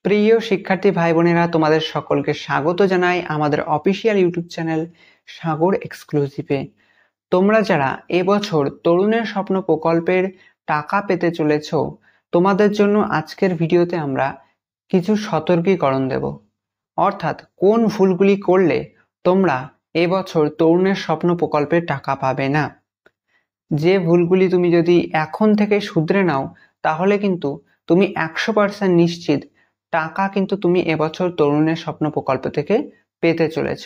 প্রিয় শিক্ষার্থী ভাই বোনেরা, তোমাদের সকলকে স্বাগত জানাই আমাদের অফিসিয়াল ইউটিউব চ্যানেল সাগর এক্সক্লুসিভে। তোমরা যারা এবছর তরুণের স্বপ্ন প্রকল্পের টাকা পেতে চলেছ, তোমাদের জন্য আজকের ভিডিওতে আমরা কিছু সতর্কীকরণ দেব। অর্থাৎ কোন ভুলগুলি করলে তোমরা এবছর তরুণের স্বপ্ন প্রকল্পের টাকা পাবে না। যে ভুলগুলি তুমি যদি এখন থেকে শুধরে নাও, তাহলে কিন্তু তুমি 100% নিশ্চিত টাকা কিন্তু তুমি এবছর তরুণের স্বপ্ন প্রকল্প থেকে পেতে চলেছ।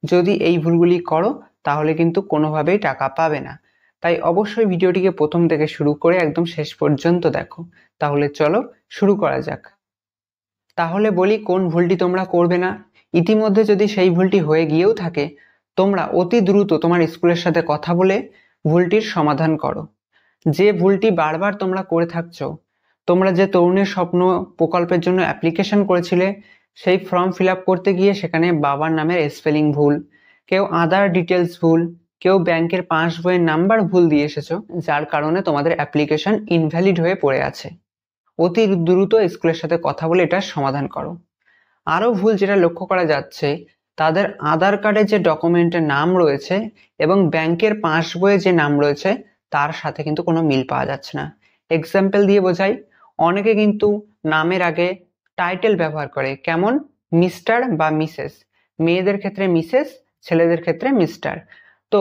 যদি এই ভুলগুলি করো তাহলে কিন্তু কোনোভাবেই টাকা পাবে না। তাই অবশ্যই ভিডিওটিকে প্রথম থেকে শুরু করে একদম শেষ পর্যন্ত দেখো। তাহলে চলো শুরু করা যাক। তাহলে বলি কোন ভুলটি তোমরা করবে না। ইতিমধ্যে যদি সেই ভুলটি হয়ে গিয়েও থাকে, তোমরা অতি দ্রুত তোমার স্কুলের সাথে কথা বলে ভুলটির সমাধান করো। যে ভুলটি বারবার তোমরা করে থাকছো, তোমরা যে তরুণের স্বপ্ন প্রকল্পের জন্য অ্যাপ্লিকেশন করেছিলে, সেই ফর্ম ফিল আপ করতে গিয়ে সেখানে বাবার নামের স্পেলিং ভুল, কেউ আদার ডিটেলস ভুল, কেউ ব্যাংকের পাস বইয়ের নাম্বার ভুল দিয়ে এসেছো, যার কারণে তোমাদের অ্যাপ্লিকেশন ইনভ্যালিড হয়ে পড়ে আছে। অতি দ্রুত স্কুলের সাথে কথা বলে এটার সমাধান করো। আরও ভুল যেটা লক্ষ্য করা যাচ্ছে, তাদের আধার কার্ডে যে ডকুমেন্টের নাম রয়েছে এবং ব্যাংকের পাস বইয়ে যে নাম রয়েছে তার সাথে কিন্তু কোনো মিল পাওয়া যাচ্ছে না। এক্সাম্পল দিয়ে বোঝাই, অনেকে কিন্তু নামের আগে টাইটেল ব্যবহার করে, কেমন মিস্টার বা মিসেস, মেয়েদের ক্ষেত্রে মিসেস, ছেলেদের ক্ষেত্রে মিস্টার। তো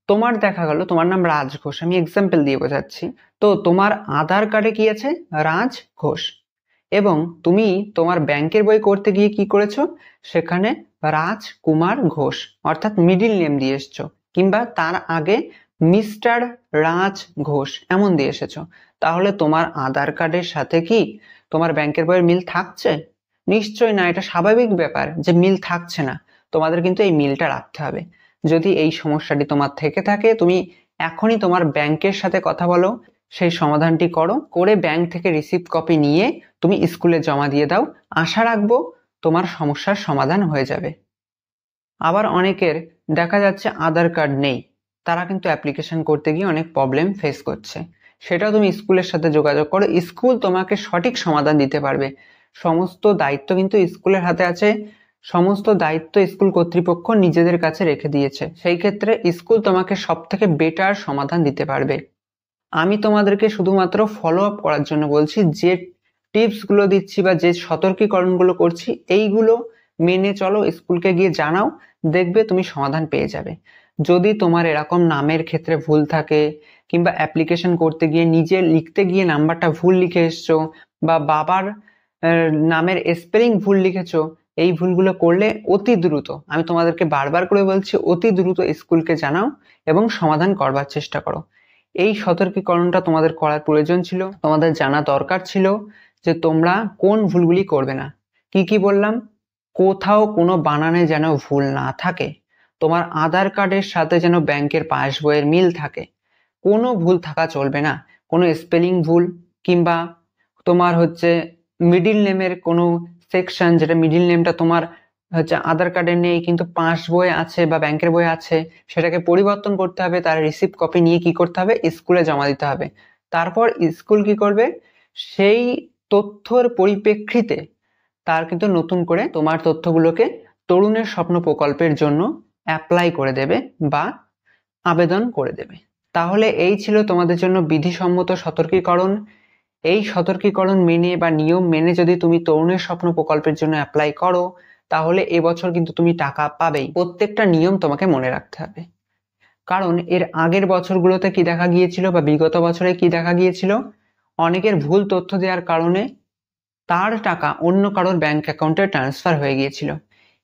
তোমার দেখা গেল তোমার নাম রাজ ঘোষ, আমি এক্সাম্পল দিয়ে বোঝাচ্ছি। তো তোমার আধার কার্ডে কি আছে? রাজ ঘোষ। এবং তুমি তোমার ব্যাংকের বই করতে গিয়ে কি করেছো? সেখানে রাজকুমার ঘোষ অর্থাৎ মিডিল নেম দিয়ে এসছো, কিংবা তার আগে মিস্টার রাজ ঘোষ এমন দিয়ে এসেছো। তাহলে তোমার আধার কার্ডের সাথে কি তোমার ব্যাংকের বইয়ের মিল থাকছে? নিশ্চয়ই না। এটা স্বাভাবিক ব্যাপার যে মিল থাকছে না। তোমাদের কিন্তু এই মিলটা রাখতে হবে। যদি এই সমস্যাটি তোমার থেকে থাকে, তুমি এখনই তোমার ব্যাংকের সাথে কথা বলো, সেই সমাধানটি করো, করে ব্যাংক থেকে রিসিপ্ট কপি নিয়ে তুমি স্কুলে জমা দিয়ে দাও। আশা রাখবো তোমার সমস্যার সমাধান হয়ে যাবে। আবার অনেকের দেখা যাচ্ছে আধার কার্ড নেই, তারা কিন্তু অ্যাপ্লিকেশন করতে গিয়ে অনেক প্রবলেম ফেস করছে। সেটাও তুমি স্কুলের সাথে যোগাযোগ করো, স্কুল তোমাকে সঠিক সমাধান দিতে পারবে। সমস্ত দায়িত্ব কিন্তু স্কুলের হাতে আছে, সমস্ত দায়িত্ব স্কুল কর্তৃপক্ষ নিজেদের কাছে রেখে দিয়েছে। সেই ক্ষেত্রে স্কুল তোমাকে সব থেকে বেটার সমাধান দিতে পারবে। আমি তোমাদেরকে শুধুমাত্র ফলো আপ করার জন্য বলছি, যে টিপসগুলো দিচ্ছি বা যে সতর্কীকরণগুলো করছি, এইগুলো মেনে চলো, স্কুলকে গিয়ে জানাও, দেখবে তুমি সমাধান পেয়ে যাবে। যদি তোমার এরকম নামের ক্ষেত্রে ভুল থাকে, কিংবা অ্যাপ্লিকেশন করতে গিয়ে নিজে লিখতে গিয়ে নাম্বারটা ভুল লিখে এসছো, বা বাবার নামের স্পেলিং ভুল লিখেছো, এই ভুলগুলো করলে অতি দ্রুত, আমি তোমাদেরকে বারবার করে বলছি, অতি দ্রুত স্কুলকে জানাও এবং সমাধান করবার চেষ্টা করো। এই সতর্কীকরণটা তোমাদের করার প্রয়োজন ছিল, তোমাদের জানা দরকার ছিল যে তোমরা কোন ভুলগুলি করবে না। কি কি বললাম? কোথাও কোনো বানানে যেন ভুল না থাকে, তোমার আধার কার্ডের সাথে যেন ব্যাংকের পাস বইয়ের মিল থাকে, কোনো ভুল থাকা চলবে না। কোনো স্পেলিং ভুল, কিংবা তোমার হচ্ছে মিডিল নেমের কোনো সেকশন, যেটা মিডিল নেমটা তোমার হচ্ছে আধার কার্ডে নেই কিন্তু পাস বইয়ে আছে বা ব্যাংকের বইয়ে আছে, সেটাকে পরিবর্তন করতে হবে। তার রিসিপ্ট কপি নিয়ে কি করতে হবে? স্কুলে জমা দিতে হবে। তারপর স্কুল কি করবে? সেই তথ্যর পরিপ্রেক্ষিতে তার কিন্তু নতুন করে তোমার তথ্যগুলোকে তরুণের স্বপ্ন প্রকল্পের জন্য অ্যাপ্লাই করে দেবে বা আবেদন করে দেবে। তাহলে এই ছিল তোমাদের জন্য বিধিসম্মত সতর্কীকরণ। এই সতর্কীকরণ মেনে বা নিয়ম মেনে যদি তুমি তরুণের স্বপ্ন প্রকল্পের জন্য অ্যাপ্লাই করো, তাহলে এবছর কিন্তু তুমি টাকা পাবেই। প্রত্যেকটা নিয়ম তোমাকে মনে রাখতে হবে, কারণ এর আগের বছরগুলোতে কি দেখা গিয়েছিল বা বিগত বছরে কি দেখা গিয়েছিল, অনেকের ভুল তথ্য দেওয়ার কারণে তার টাকা অন্য কারোর ব্যাংক অ্যাকাউন্টে ট্রান্সফার হয়ে গিয়েছিল।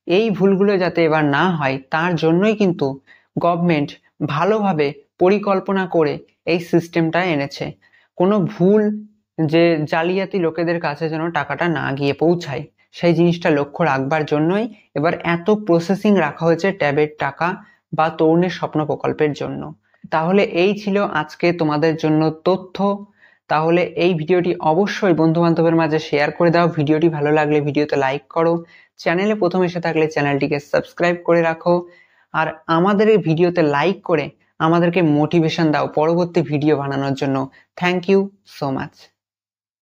এই ভুলগুলো যাতে এবার না হয়, তার জন্যই কিন্তু গভর্নমেন্ট ভালোভাবে পরিকল্পনা করে এই সিস্টেমটা এনেছে। কোনো ভুল যে জালিয়াতি লোকেদের কাছে যেন টাকাটা না গিয়ে পৌঁছায়, সেই জিনিসটা লক্ষ্য রাখবার জন্যই এবার এত প্রসেসিং রাখা হয়েছে ট্যাবের টাকা বা তরুণের স্বপ্ন প্রকল্পের জন্য। তাহলে এই ছিল আজকে তোমাদের জন্য তথ্য। তাহলে এই ভিডিওটি অবশ্যই বন্ধু বান্ধবের মাঝে শেয়ার করে দাও। ভিডিওটি ভালো লাগলে ভিডিওতে লাইক করো, চ্যানেলে প্রথম এসে থাকলে চ্যানেলটিকে সাবস্ক্রাইব করে রাখো, আর আমাদের এই ভিডিওতে লাইক করে আমাদেরকে মোটিভেশন দাও পরবর্তী ভিডিও বানানোর জন্য। Thank you so much.